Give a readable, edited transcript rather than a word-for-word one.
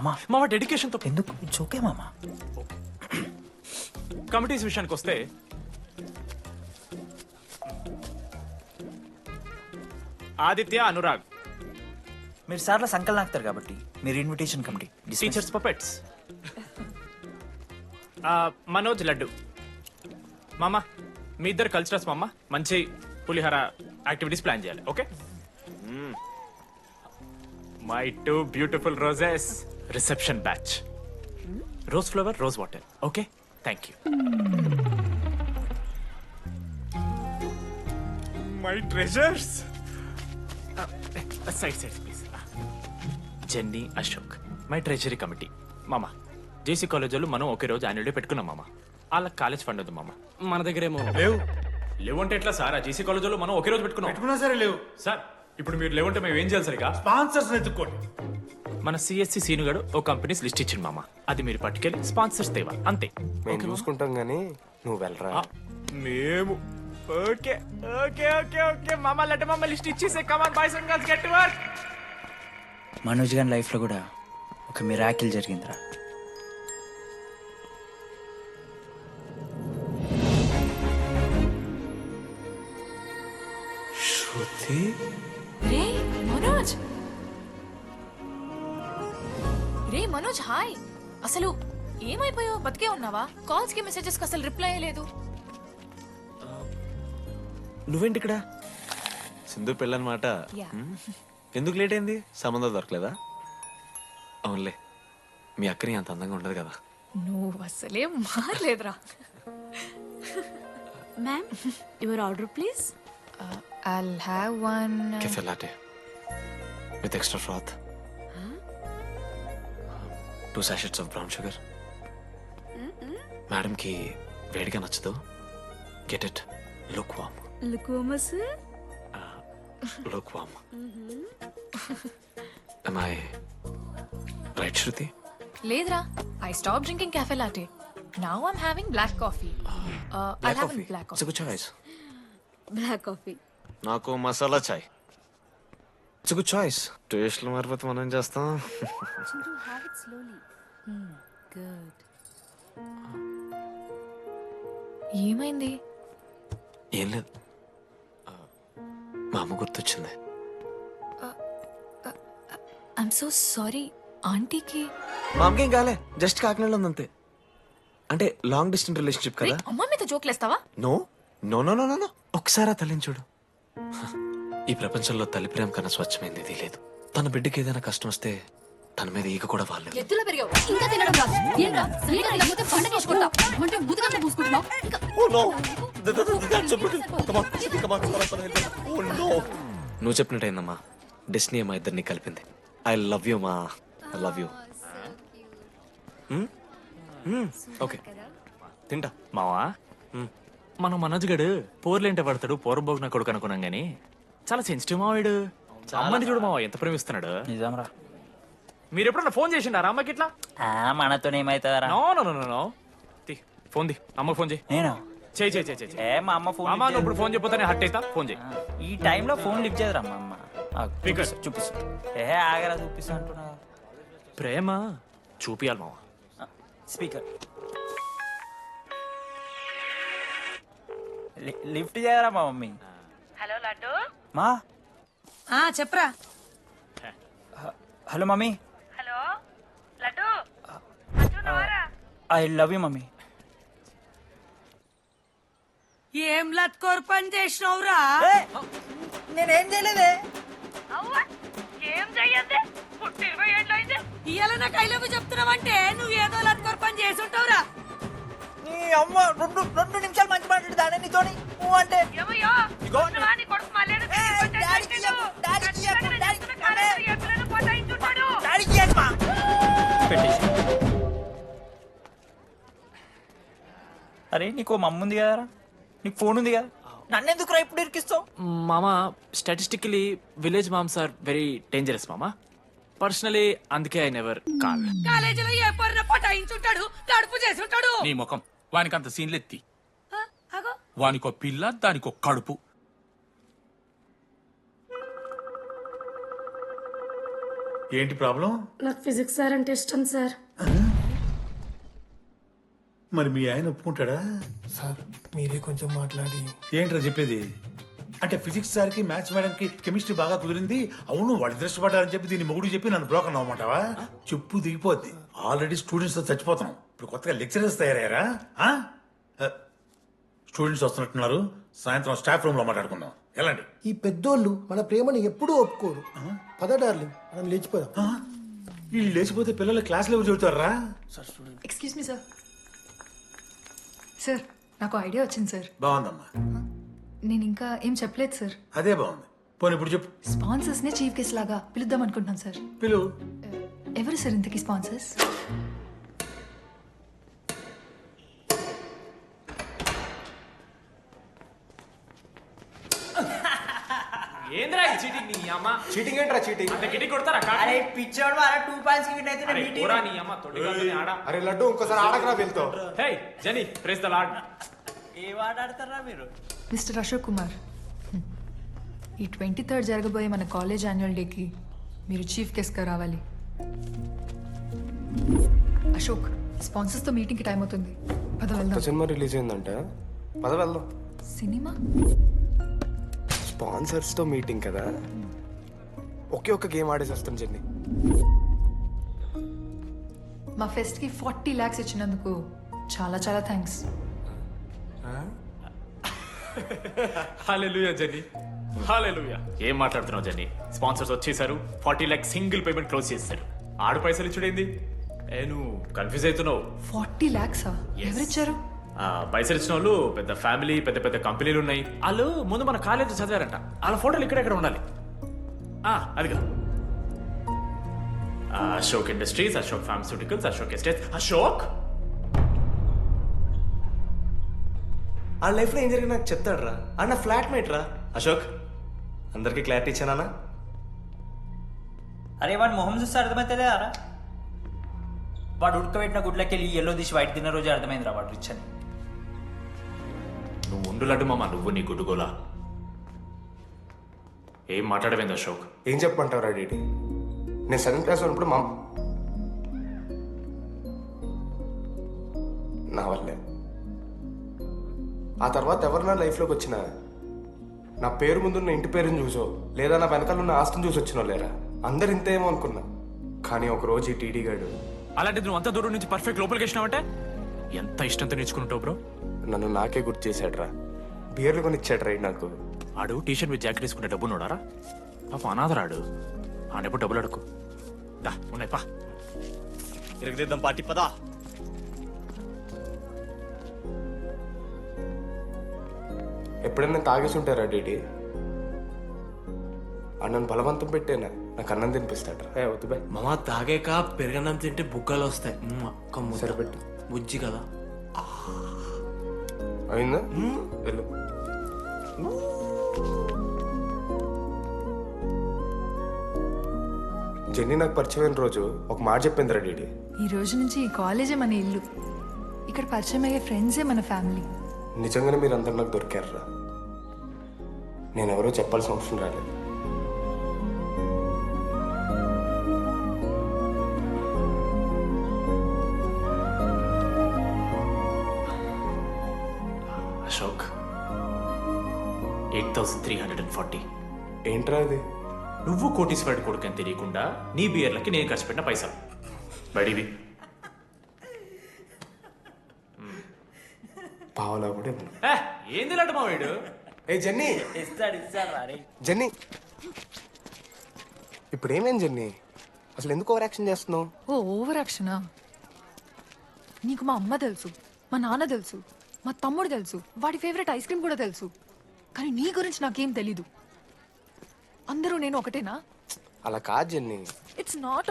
మామా మామ డెడికేషన్తో ఎందుకు ఇట్స్ ఓకే మామా. కమిటీస్ విషయానికి వస్తే ఆదిత్య, అనురాగ్ మీరు సార్ల సంకల్ నాకుతారు కాబట్టి మీరు invitation committee teachers puppets. Manoj, laddu. మామ మీ ఇద్దరు కల్చరల్స్ మామ, మంచి పులిహార యాక్టివిటీస్ ప్లాన్ చేయాలి. Okay. My two beautiful roses, reception batch. Rose flower, rose water. Okay, thank you. My treasures. Side side please. Jenny, Ashok, my treasury committee. మామ జేసీ కాలేజ్ వాళ్ళు మనం ఒకే రోజు annual day పెట్టుకున్నాం మామ. వాళ్ళకి కాలేజ్ ఫండ్ ఉంది మామ, మన దగ్గర ఏమో లేవు. లేవంటే ఎట్లా సార్? ఆ జేసీ కాలేజ్ వాళ్ళు మనం ఒకే రోజు పెట్టుకున్నాం సరే లేవు సార్. ఇప్పుడు మీరు లేవంటే మేము ఏం చేయాలి సరిగా? స్పాన్సర్స్ ఎత్తుక్కోండి. మన సిఎస్సి సీనుగాడు ఓ కంపెనీస్ లిస్ట్ ఇచ్చింది మామ, అది మీరు పట్టుకెళ్ళి స్పాన్సర్స్ తేవాలి అంతే. మేము చూసుకుంటాం గానీ నువ్వు వెళ్ళరా. మేము ఓకే ఓకే ఓకే ఓకే మామ. లెట్ మామ లిస్ట్ ఇచ్చేసే. Come on boys and girls, get to work. Manoj గారి లైఫ్ లో కూడా ఒక మిరాకిల్ జరిగిందిరా. శృతి రే మనోజ్, రే మనోజ్, హాయ్. అసలు ఏమైపోయావు? బతికే ఉన్నావా? కాల్స్ కి మెసేజెస్ కి అసలు రిప్లై లేదు. నువ్వేంటి ఇక్కడ? సింధు పెళ్ళనమాట. ఎందుకు లేట్ అయింది? సంబంధం దొరకలేదా? అవునులే, మీ అక్కని అంత అందంగా ఉండదు కదా. నువ్వు అసలే మారలేదురా. Ma'am, your order please. I'll have one. Café latte with extra froth, 2 sachets of brown sugar. Madam కి వేడిగా నచ్చదు. Get it look warm. లుకోమస్. Look warm. am I right, Shruti? లేదురా, I stopped drinking cafe latte. Now I'm having black coffee. I'll have a black It's a coffee. good choice. Black coffee. నాకు masala chai. It's good choice. టేస్ట్లు మారిపోతే మనం ఏం చేస్తాం? Have it slowly. Good. ఏమైంది? ఏం లేదు, మా అమ్మ గుర్తొచ్చింది. I'm so sorry. ఆంటీకి మా అమ్మకేం కాలే, జస్ట్ కాకినాడలో ఉంది అంతే. అంటే లాంగ్ డిస్టెన్స్ రిలేషన్షిప్ కదా. అమ్మ మీద జోక్లేస్తావా? No no no no no. ఒకసారి ఆ తల్లిని చూడు. ఈ ప్రపంచంలో తల్లి ప్రేమ కన్నా స్వచ్ఛమైంది ఇది లేదు. తన బిడ్డకి ఏదైనా కష్టం వస్తే తన మీద ఈగ కూడా వాళ్ళలేదు. ఎత్తులో పెరిగావు, ఇంకా తినడం రాదు. ఏంట్రా సరిగా లేకపోతే పంట చేసుకుంటా అంటే ముదుగంట పూసుకుంటున్నావు. నువ్వు చెప్పినట్టయిందమ్మా, డెస్టినీ మా ఇద్దరిని కలిపింది. ఐ లవ్ యూ మా, ఐ లవ్ యూ. ఓకే తింటా. మావా మనం మనోజ్ గడు పోర్లేంటే పడతాడు, పోరబోగున కొడుకు అనుకున్నాం గానీ చాలా సెన్సిటివ్ మావాడు. అమ్మని చూడు మావా ఎంత ప్రేమిస్తున్నాడు. నిజంరా. మీరు ఎప్పుడన్నా ఫోన్ చేసిండారా అమ్మకి ఇట్లా? మనతో ఏమైతుందరా? No no no no. Phone ది, అమ్మకి ఫోన్ చేయి. నేను చేయి చేయి చేయి చేయి. మా అమ్మ ఫోన్ అమ్మ నువ్వు ఇప్పుడు ఫోన్ చెప్పితే హట్ అవుతా. ఫోన్ చేయి. ఈ టైంలో ఫోన్ లిఫ్ట్ చేయదురా మా అమ్మ. Speaker. చూపిస్తా. ఆగరా చూపిస్తా అంటున్నా. ప్రేమ చూపియాలి మావా. స్పీకర్ లిఫ్ట్ చేయరా మా మమ్మీ. హలో లడ్డు. మా చెప్పరా. Hello mummy. Hello laddu. I love you mummy. ఏం లత్కోర్ పని చేసినవురా? నేనేం చేయలేదే. ఏం చెయ్యద్దే, పుట్టి 20 ఏళ్ళు అయితే ఇవాళ నాకు ఐ లవ్ చెప్తున్నావంటే నువ్వు ఏదో లత్కోర్ పని చేసి ఉంటావురా. నీ అమ్మ రెండు నిమిషాలు మంచి మాట్లాడుతానే నీతోని. నువ్వు అంటే ఏమయ్యో నీ కొడుకు మళ్ళీ పోతాయించుంటాడు. అరే నీకు మమ్మ ఉంది కదరా, నీకు ఫోన్ ఉంది కదా, నన్నెందుకు ఇప్పుడు ఇరికిస్తావు? మామా statistically village moms are very dangerous మామా. పర్సనలీ అందుకే ఐ నెవర్ కాల్. కాలేజీలో ఏ పొరిన పోటాయించుంటాడు, కడుపు చేసి ఉంటాడు. నీ ముఖం వానికంత సీన్లెత్తి. వానికో పిల్ల, దానికో కడుపు. ఏంటి ప్రాబ్లం? నాకు ఫిజిక్స్ సార్ అంటే ఇష్టం సార్. మరి మీ ఆయన ఒప్పుకుంటాడా? సార్ మీరే కొంచెం మాట్లాడి. ఏంట్రా చెప్పేది? అంటే ఫిజిక్స్ సార్కి మ్యాథ్స్ మేడంకి కెమిస్ట్రీ బాగా కుదిరింది, అవును వాళ్ళు ఇష్టపడ్డారని చెప్పి దీన్ని మొగుడు చెప్పి నన్ను బ్రోకర్ అవ్వమంటావా? చెప్పు దిగిపోద్ది. ఆల్రెడీ స్టూడెంట్స్ తో చచ్చిపోతున్నాం, ఇప్పుడు కొత్తగా లెక్చరర్స్ తయారయ్యారా? స్టూడెంట్స్ వస్తున్నట్టున్నారు, సాయంత్రం స్టాఫ్ రూమ్ లో మాట్లాడుకుందాం. వెళ్ళండి. ఈ పెద్దోళ్ళు మన ప్రేమను ఎప్పుడూ ఒప్పుకోరు. పద డార్లింగ్, మనం లేచిపోదాం. వీళ్ళు లేచిపోతే పిల్లలు క్లాస్లో ఎవరు చెబుతారా? Excuse me sir. సార్ నాకు ఐడియా వచ్చింది సార్. బాగుందమ్మా. నేను ఇంకా ఏం చెప్పలేదు సార్. అదే బాగుంది. పోనీ ఇప్పుడు చెప్పు. స్పాన్సర్స్ నే చీఫ్ గెస్ట్ లాగా పిలుద్దాం అనుకుంటున్నాం సార్. పిలువు. ఎవరు సార్ ఇంతకీ స్పాన్సర్స్? ఏంద్రా ఈ చీటింగ్ నీ అమ్మ? చీటింగ్ ఏంట్రా చీటింగ్? అంత కిటి కొడతారా కాకి? అరే పిచ్చోడు, అరే 2 పాయింట్స్ కి అయితే అరే పోరా నీ అమ్మ తొడిగొద్దని ఆడ. అరే లడ్డు ఇంకోసారి ఆడకరా వెళ్తావు. హే జెనీ, ప్రెస్ ద లార్డ్. ఏ వాడాడతారా మీరు? మిస్టర్ అశోక్ కుమార్, ఈ 23rd జరగబోయే మన కాలేజ్ యాన్యువల్ డేకి మీరు చీఫ్ గెస్ట్గా రావాలి. అశోక్, స్పాన్సర్స్తో మీటింగ్కి టైం అవుతుంది. పద వెళ్దాం. సినిమా రిలీజ్ అయిందంట, పద వెళ్దాం. సినిమా? స్పాన్సర్స్ తో మీటింగ్ కదా, ఒకే ఒక్క గేమ్ ఆడేసి వస్తాం జెన్నీ. మా ఫెస్ట్కి 40 lakhs ఇచ్చినందుకు చాలా చాలా థ్యాంక్స్. హల్లెలూయా జెన్నీ, హల్లెలూయా. ఏం మాట్లాడుతున్నావు జెన్నీ? స్పాన్సర్స్ వచ్చేసారు, 40 lakhs సింగిల్ పేమెంట్ క్లోజ్ చేస్తారు. ఆడు పైసలు ఇచ్చుడేంది? నువ్వు కన్ఫ్యూజ్ అవుతున్నావు. 40 lakhs ఎవరిచ్చారు? పైసలు ఇచ్చిన వాళ్ళు పెద్ద ఫ్యామిలీ, పెద్ద పెద్ద కంపెనీలు ఉన్నాయి. వాళ్ళు ముందు మన కాలేజ్ చదివారంట, వాళ్ళ ఫోటోలు ఇక్కడెక్కడ ఉండాలి. అదిగా Ashok industries, Ashok pharmaceuticals, Ashok estates. Ashok ఆ లైఫ్లో ఏం జరిగింది నాకు చెప్తాడు రా. అన్న ఫ్లాట్ మేట్ రా అశోక్. అందరికీ క్లారిటీ ఇచ్చానా? అరే వాడు మొహం చూస్తే అర్థమైతే అరా, వాడు ఉడకబెట్టిన గుడ్లకి వెళ్ళి ఎల్లో తీసి వైట్ తిన్న రోజు అర్థమైందిరా వాడు రిచ్ అని. నువ్వు ఉండులడ్డు మామ, నువ్వు నీ గుడ్డుగోలా. ఏం మాట్లాడవేంది అశోక్? ఏం చెప్పమంటావు డీడీ? నేను 7th క్లాస్ ఉన్నప్పుడు నా వల్లే. ఆ తర్వాత ఎవరు నా లైఫ్లోకి వచ్చినా నా పేరు ముందున్న ఇంటి పేరుని చూసో లేదా నా వెనకాల ఉన్న ఆస్తిని చూసి వచ్చినో లేరా, అందరు ఇంతేమో అనుకున్నా. కానీ ఒకరోజు ఈ టీడీ గాడు, అలాంటిది నువ్వు అంత దూరం నుంచి పర్ఫెక్ట్ లోపలికి వచ్చినావంటే ఎంత ఇష్టంతో నేర్చుకుంటావు బ్రో. నన్ను నాకే గుర్తు చేశాడ్రా. బియర్లు కొని ఇచ్చాడ్రా నాకు. ఆడు టీషర్ట్ మీద జాకెట్ వేసుకుంటే డబ్బు నోడారా? పాప అనాథరాడు. ఆడెప్పుడు డబ్బులు అడుకు. దా ఉన్నాయి పా, ఇరగదిద్దాం పార్టీ పదా. ఎప్పుడైనా తాగేసి ఉంటారా డీడీ? అన్నను బలవంతం పెట్టేనా నాకు అన్నం తినిపిస్తాడ్రా. వద్దు బాయ్. మామ తాగాక పెరగన్నం తింటే బుక్కలు వస్తాయి. సరిపెట్టు. బుజ్జి కదా. అయిందా? వెళ్ళు. జెన్నీ నాకు పరిచయమైన రోజు ఒక మాట చెప్పిందిరా డీడీ. ఈ రోజు నుంచి ఈ కాలేజే మన ఇల్లు, ఇక్కడ పరిచయం అయ్యే ఫ్రెండ్సే మన ఫ్యామిలీ. నిజంగానే మీరు అందరు నాకు దొరికారురా. నేను ఎవరో చెప్పాల్సిన అవసరం రాలేదు. అశోక్ 8,340. ఏంట్రా అది? నువ్వు కోటీశ్వరుడి కొడుకు అని తెలియకుండా నీ బియర్లకి నేను ఖర్చు పెట్టిన పైసలు బడివి. పావలా కూడా ఇవ్వను. ఏంది లాంటి మా వీడు? ఏ జెన్నీ, ఇస్తాడు రే. జెన్నీ ఇప్పుడు ఏమేం జెన్నీ? అసలు ఎందుకు ఓవర్ యాక్షన్ చేస్తున్నావు? ఓవర్ యాక్షనా? నీకు మా అమ్మ తెలుసు, మా నాన్న తెలుసు, మా తమ్ముడు తెలుసు, వాడి ఫేవరెట్ ఐస్ క్రీమ్ కూడా తెలుసు. కానీ నీ గురించి నాకేం తెలీదు. అందరూ నేను ఒకటేనా? అలా కాదు జెన్నీ. It's not